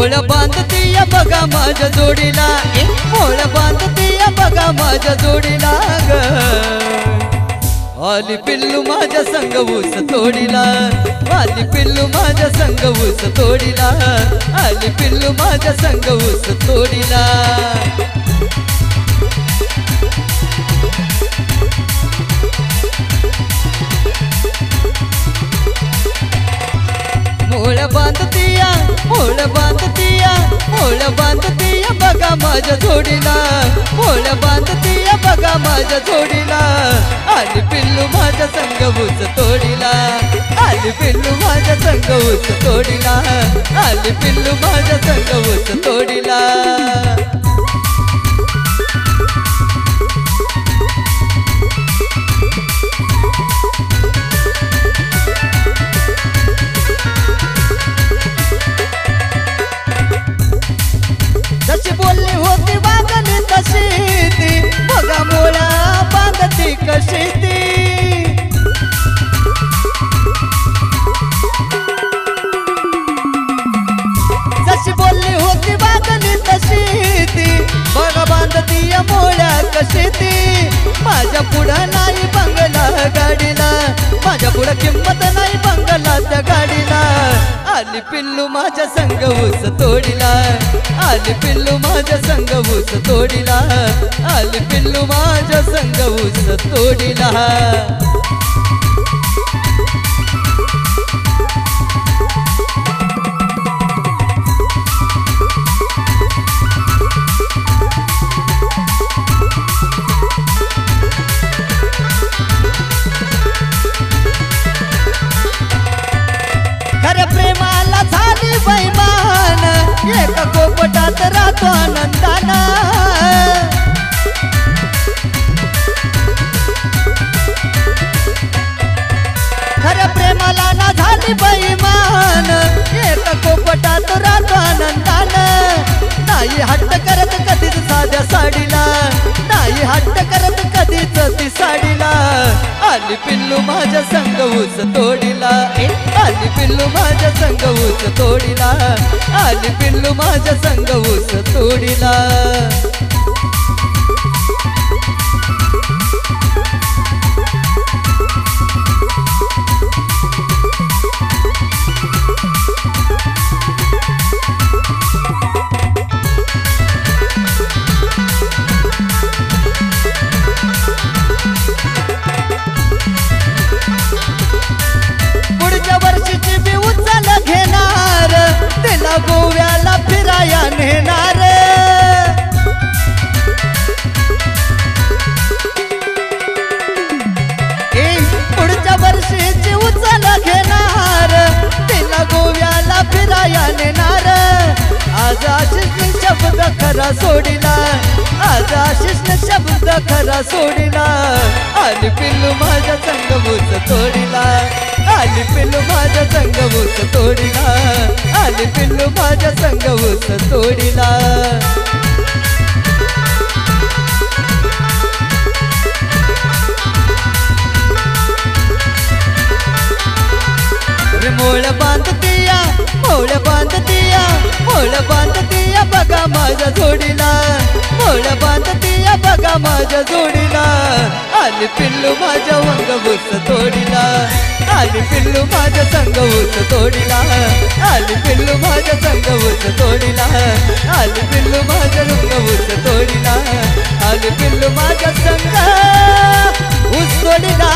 मोळ बांधती या बघा माझ्या जोडीला, मोळ बांधती या बघा माझ्या जोडीला ग। आली पिल्लू माझ्या संग ऊस तोडीला, आली पिल्लू माझ्या संग ऊस तोडीला, आली पिल्लू माझ्या संग ऊस तोडीला। मोळ बांधतीया, मोळ बांधतीया, मोळ बांधतीया बघा माझ्या जोडीला, मोळ बांधतीया बघा माझ्या जोडीला। आली पिल्लू माझ्या संग ऊस तोडीला, आली पिल्लू माझ्या संग ऊस तोडीला, आली पिल्लू माझ्या संग ऊस तोडीला। जशी बोलली होती वागली तशी ती, बघा मोळा बांधती कशी ती। जशी बोलली होती वागली तशी ती, बघा बांधती या मोळ्या कशी ती। माझ्या पुढं नाही बंगला गाडीला, माझ्या पुढं किंमत नाही बंगला त्या गाडीला। आली पिल्लू माझ्या संग ऊस तोडीला, आली पिल्लू माझ्या संग ऊस तोडीला, आली पिल्लू माझ्या संग ऊस तोडीला। खऱ्या प्रेमाला झाली बैमान, एका कोपटात राहतो आनंदाना। खऱ्या प्रेमाला ना झाली बैमान, एका कोपटात राहतो आनंदाना। नाही हट्ट करत कधीच साध्या साडीला, नाही हट्ट करत कधीच ती साडीला। आली पिल्लू माझ्या संग ऊस तोडीला, आली पिल्लू माझ्या संग ऊस तोडीला, आली पिल्लू माझ्या संग ऊस तोडीला। पुढच्या वर्षीची बी उचल घेणार, तिला गोव्याला फिराया नेणार। पुढच्या वर्षीची उचल घेणार, तिला गोव्याला फिराया नेणार। आज आशिषने शब्द खरा सोडीला, आज आशिषने शब्द खरा सोडीला। आली पिल्लू माझ्या संग ऊस तोडीला, आली पिल्लू माझ्या संग ऊस तोडीला, आली पिल्लू माझ्या संग ऊस तोडीला। मोळ बांधतीया, मोळ बांधतीया, मोळ बांधतीया बघा माझ्या जोडीला, मोळ बांधतीया बघा माझ्या जोडीला। आली पिल्लू माझ्या वंग ऊस तोडीला, आली पिल्लू माझ्या संग ऊस तोडीला, आली पिल्लू माझ्या संग ऊस तोडीला, आली पिल्लू माझ्या रंग ऊस तोडीला, आली पिल्लू माझ्या संग ऊस तोडीला।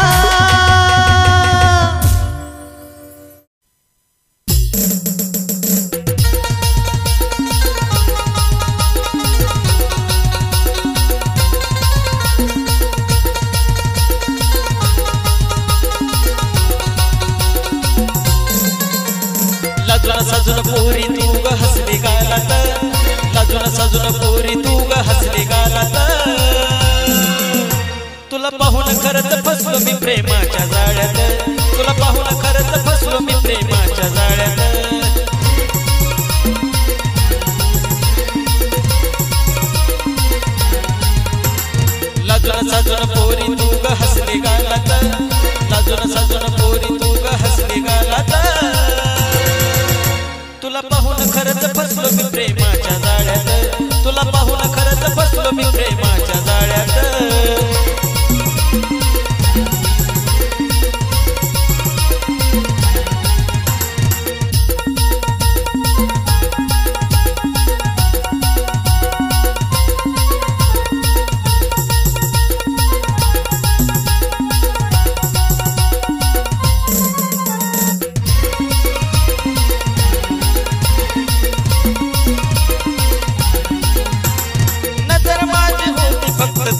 लाजून साजून पोरी तू ग हसली गालात, लाजून साजून पोरी तू ग हसली गालात। तुला पाहून खरंच फसलो मी प्रेमाच्या जाळ्यात, तुला पाहून खरंच फसलो मी प्रेमाच्या जाळ्यात। लाजून साजून पोरी तू ग हसली गालात, लाजून साजून पोरी तू ग हसली गालात। तुला पाहून खरंच फसलो मी मी प्रेमाच्या जाळ्यात तुला पाहून खरंच फसलो मी प्रेमाच्या जाळ्यात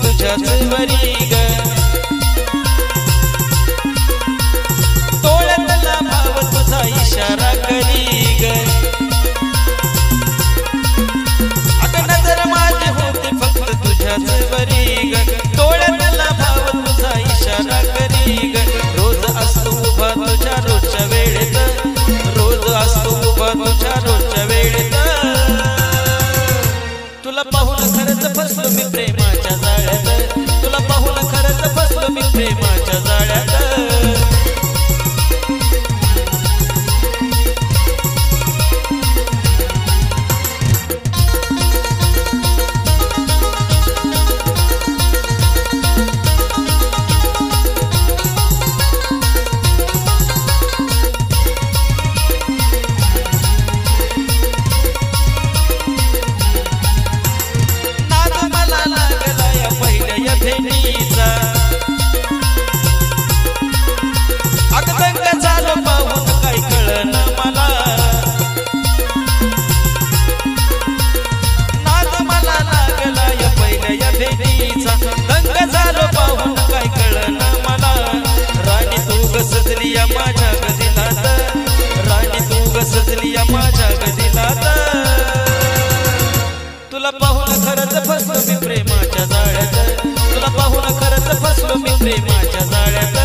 तुझ्यावरी ग तोळ्यातला भाव तुझा इशारा करी ग अगं नजर माझी होती फक्त तुझ्यावरी ग तोळ्यातला भाव तुझा इशारा करी ग रोज असतो उभा तुझ्या रोजच्या वेळेत रोज असतो उभा तुझ्या रोजच्या वेळेत तुला पाहून खरंच फसलो मी प्रेमाच्या जाळ्यात तुला पाहून खरंच फसलो मी प्रेमाच्या जाळ्यात माझ्या गदिलात राणी तू सजलिया माझ्या गदिलात तुला पाहून खरंच फसलो मी प्रेमाच्या जाळ्यात तुला पाहून खरंच फसलो मी प्रेमाच्या जाळ्यात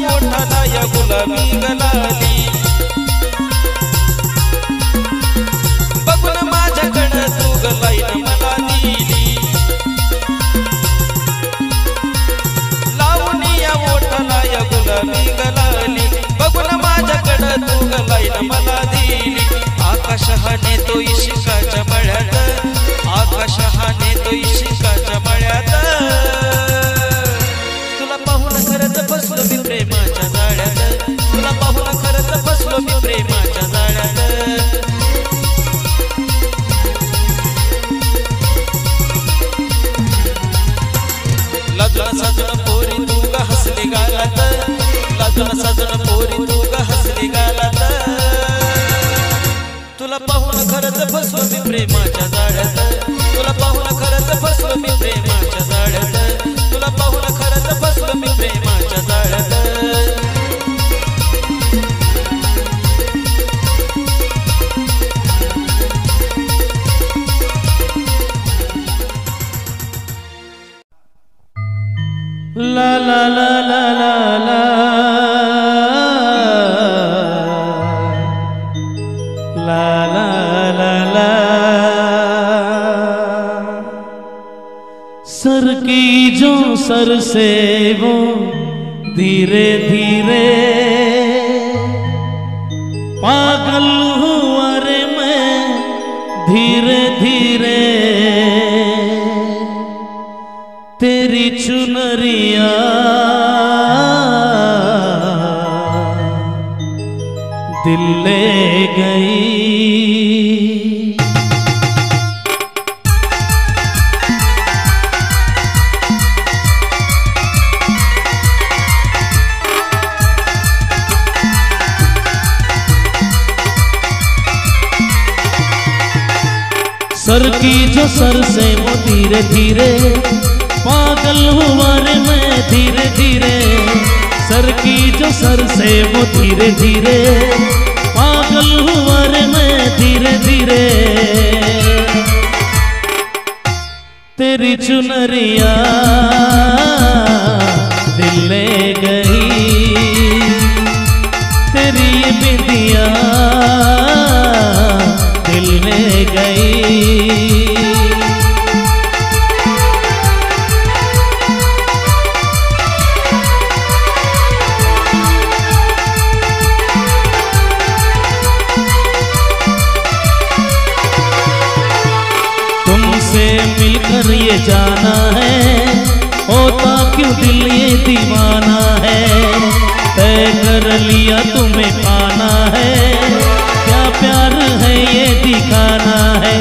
गुलाबी गलाली बघून माझ्याकडं तू गलाईन मला दिली लावून या ओठाला या गुलाबी गलाली बघून माझ्याकडं तू गलाईन मला दिली आकाश हा नेतो इश्काच्या मळ्यात आकाश हा नेतो इश्काच्या मळ्यात तुला पाहून खरंच फसलो मी प्रेमाच्या जाळ्यात तुला पाहून खरंच फसलो मी प्रेमाच्या जाळ्यात लाजून साजून पोरी तू ग हसली गालात लाजून साजून पोरी तू ग हसली गालात तुला पाहून खरंच फसलो मी प्रेमाच्या जाळ्यात तुला पाहून खरंच फसलो मी प्रेमाच्या जाळ्यात तुला पाहून खरंच फसलो मी प्रेमाच्या जाळ्यात ला ला ला ला ला ला ला ला ला ला सर की जो सर से वो धीरे धीरे पागल हुआ रे मैं धीरे धीरे तेरी चुनरिया दिल ले गई सर की जो सर से वो धीरे धीरे पागल हुआ रे मैं धीरे धीरे सर की जो सर से वो धीरे धीरे पागल हुआ रे मैं धीरे धीरे तेरी चुनरिया दिल ले गई, तेरी ये बिंदिया दिल ले गई। तुमसे मिलकर ये जाना है, होता क्यों दिल ये दीवाना है। तय कर लिया तुम्हें पाना है, क्या प्यार है ये दिखाना है।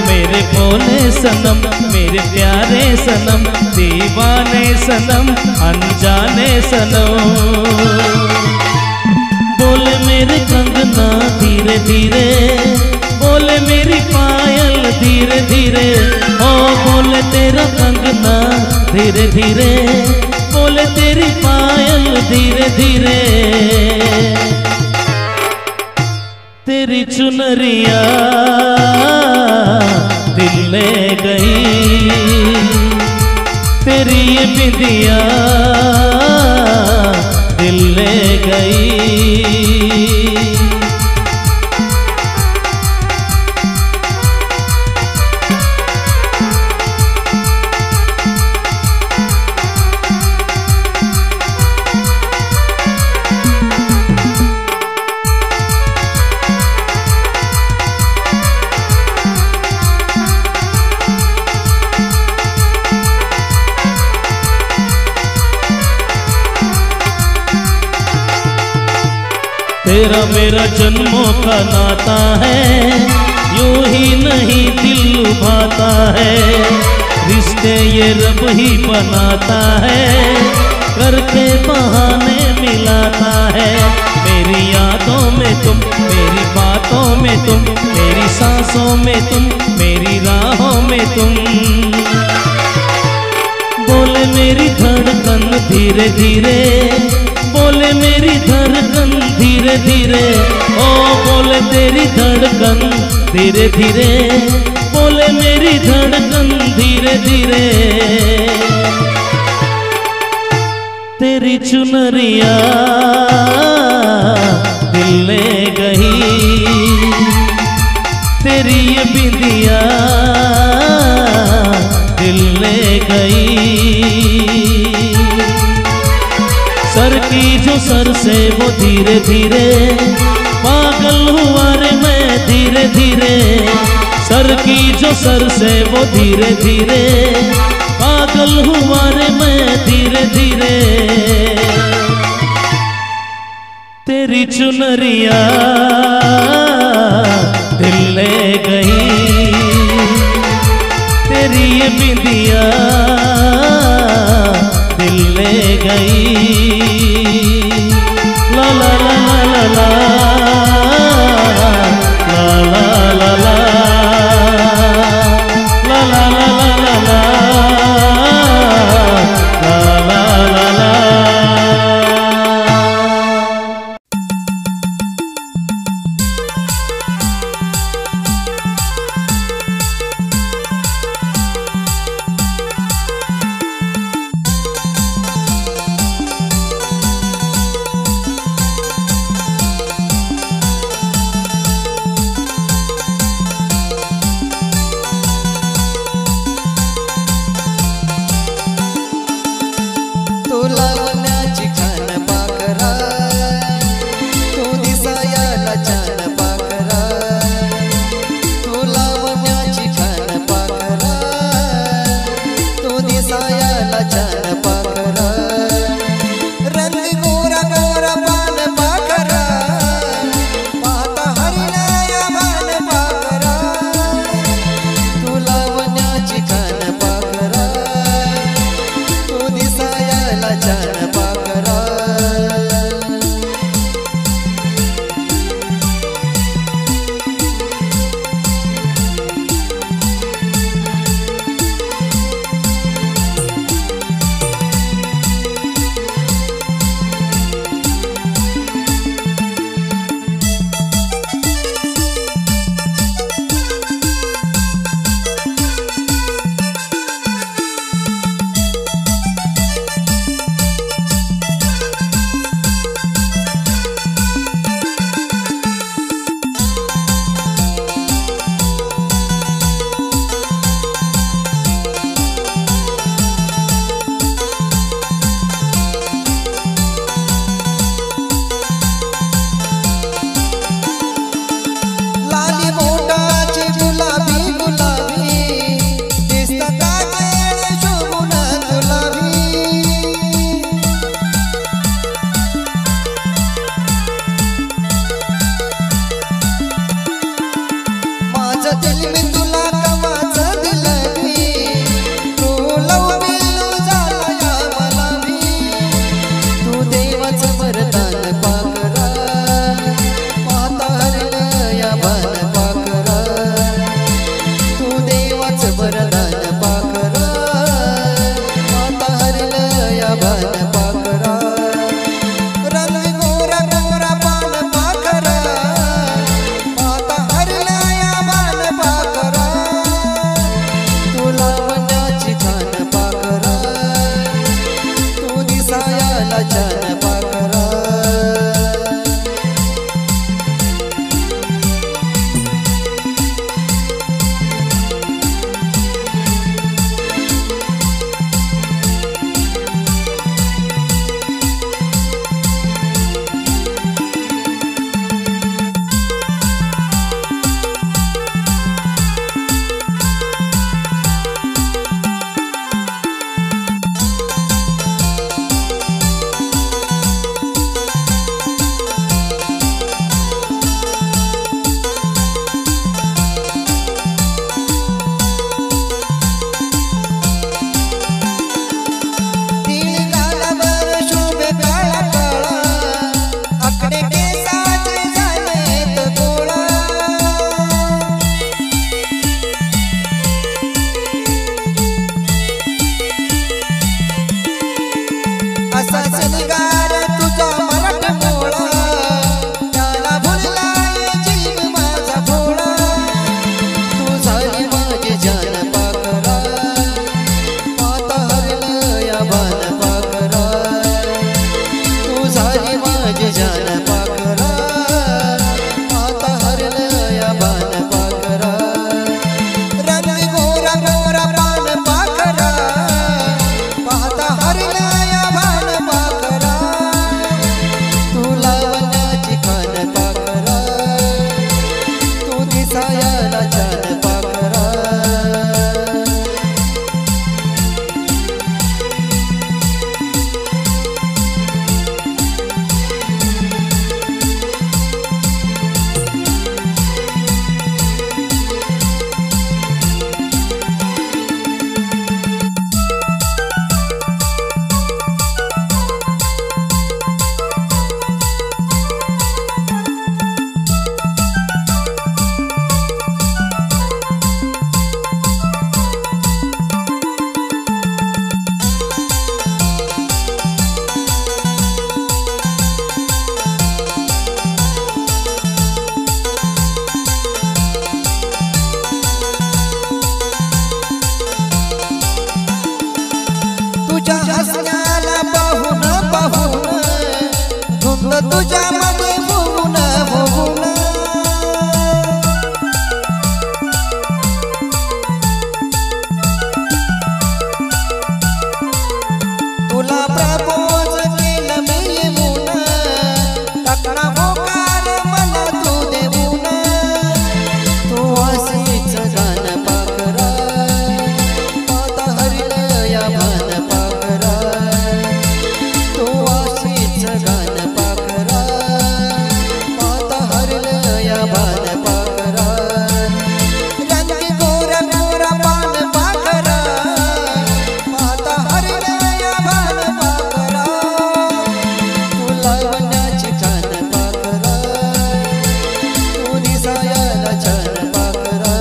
मेरे भोले सनम, मेरे प्यारे सनम, दीवाने सनम, अनजाने सनम। बोले मेरे कंगना धीरे धीरे, बोले मेरी पायल धीरे धीरे, ओ बोले तेरा कंगना धीरे धीरे, बोले तेरी पायल धीरे धीरे। तेरी चुनरिया दिल ले गई, तेरी ये बिंदिया दिल ले गई। तेरा मेरा जन्मों का नाता है, यूं ही नहीं दिल लुभाता है। रिश्ते ये रब ही बनाता है, करके बहाने मिलाता है। मेरी यादों में तुम, मेरी बातों में तुम, मेरी सांसों में तुम, मेरी राहों में तुम। बोले मेरी धड़कन धीरे धीरे, बोले मेरी धड़कन धीरे धीरे, ओ बोले तेरी धड़कन धीरे धीरे, बोले मेरी धड़कन धीरे धीरे। तेरी चुनरिया दिल ले गई, तेरी ये बिंदिया दिल ले गई। सर की जो सर से वो धीरे धीरे, पागल हुआ रे मैं धीरे धीरे। सर की जो सर से वो धीरे धीरे, पागल हुआ रे मैं धीरे धीरे। तेरी चुनरिया दिल ले गई, तेरी ये बिंदिया दिल ले गई। ला ला ला ला ला ला ला ला ला ला ला ला ला ला ला ला ला ला। माझ्यामध्ये भोगून भोगून तुला प्रपोज केलं मी येऊन टाकला होकार मला तू देऊन तू अशीच गाणं पाखरा आता हरिलं या भान पाखरा तू अशीच गाणं पाखरा आता हरिलं या भान पाखरा रंगी गोरा गोरा पान पाखरा आता हरिलं या भान पाखरा तुला वनाची छान पाखरा तू दिसायला छान पाखरा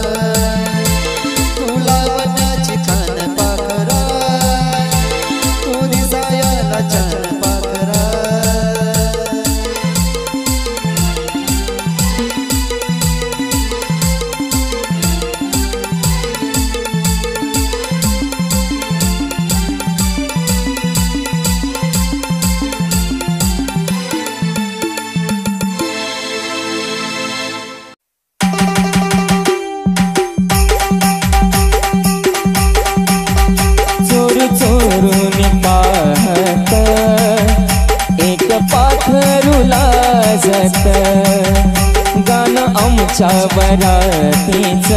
तुला वनाची छान पाखरा तू दिसायला छान पाखरा चोर चोरून पाहत एक पाखरू लाजत गाणं आमच्या बरातीच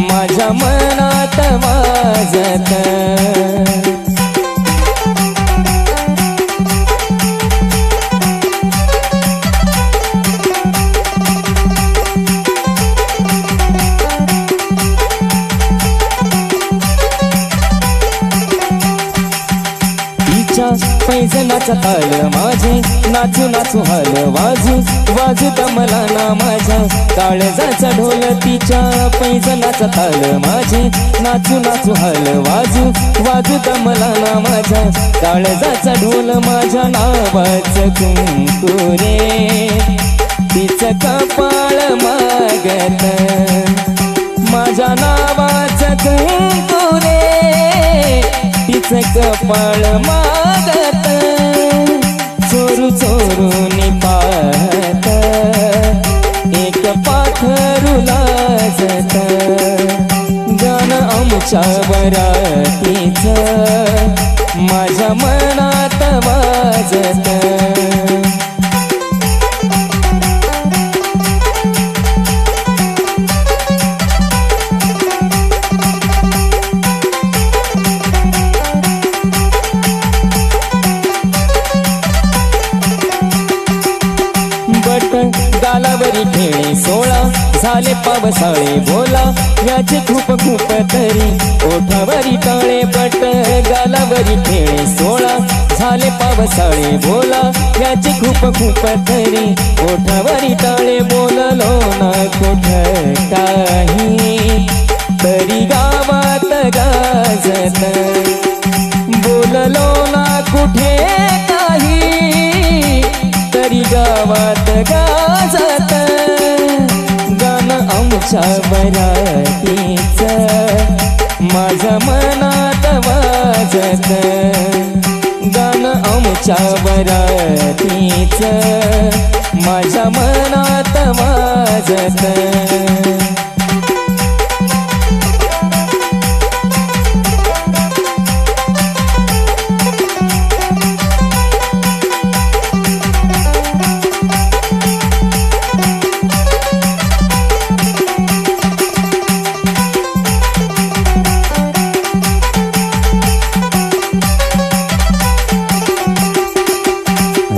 माझ्या मनात वाजत पैजनाचा ताल माझे नाचू नाचू हल वाजू वाजू दमला ना माझ्या काळजाचा ढोल तिच्या पैजनाचा ताल माझे नाचू नाचू हल वाजू वाजू दमला ना माझ्या काळजाचा ढोल माझ्या नावाचं कुंकू रे तिचं कपाळ मागत माझ्या नावाचं कुंकू रे तिचं कपाळ मागत चोरू चोरून पाहत एक पाखरू लाजत गाणं आमच्या बरातीच माझ्या मनात वाजत गालावरी खेळे सोळा झाले पावसाळे बोला याचे खूप खूप तरी ओठावरी टाळे बट गालावरी खेळे सोळा झाले पावसाळे बोला याचे खूप खूप तरी ओठावरी टाळे बोललो ना कुठ काही तरी गावात गाजत बोललो ना कुठे काही तरी गावात गाजत गाणं आमच्या बरातीच माझ्या मनात वाजत गाणं आमच्या बरातीच माझ्या मनात वाजत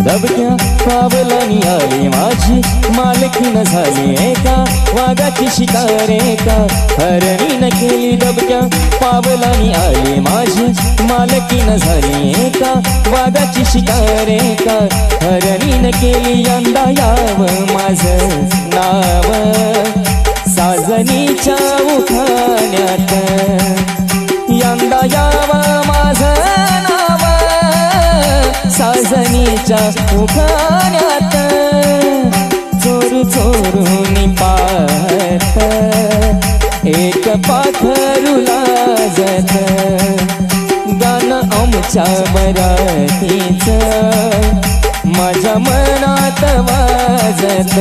दबक्या पावलानी आली माझी मालकीन झाली एका वाघाची शिकार एका हरणीन केली दबक्या पावलानी आली माझी मालकीन झाली एका वाघाची शिकार एका हरणीन केली यंदा यावं माझं नाव साजनीच्या उखाण्यात यंदा यावं माझं नाव साजनीच्या उखाण्यात चोरू चोरून पाहत एक पाखरू लाजत गाणं आमच्या बरातीच माझ्या मनात वाजत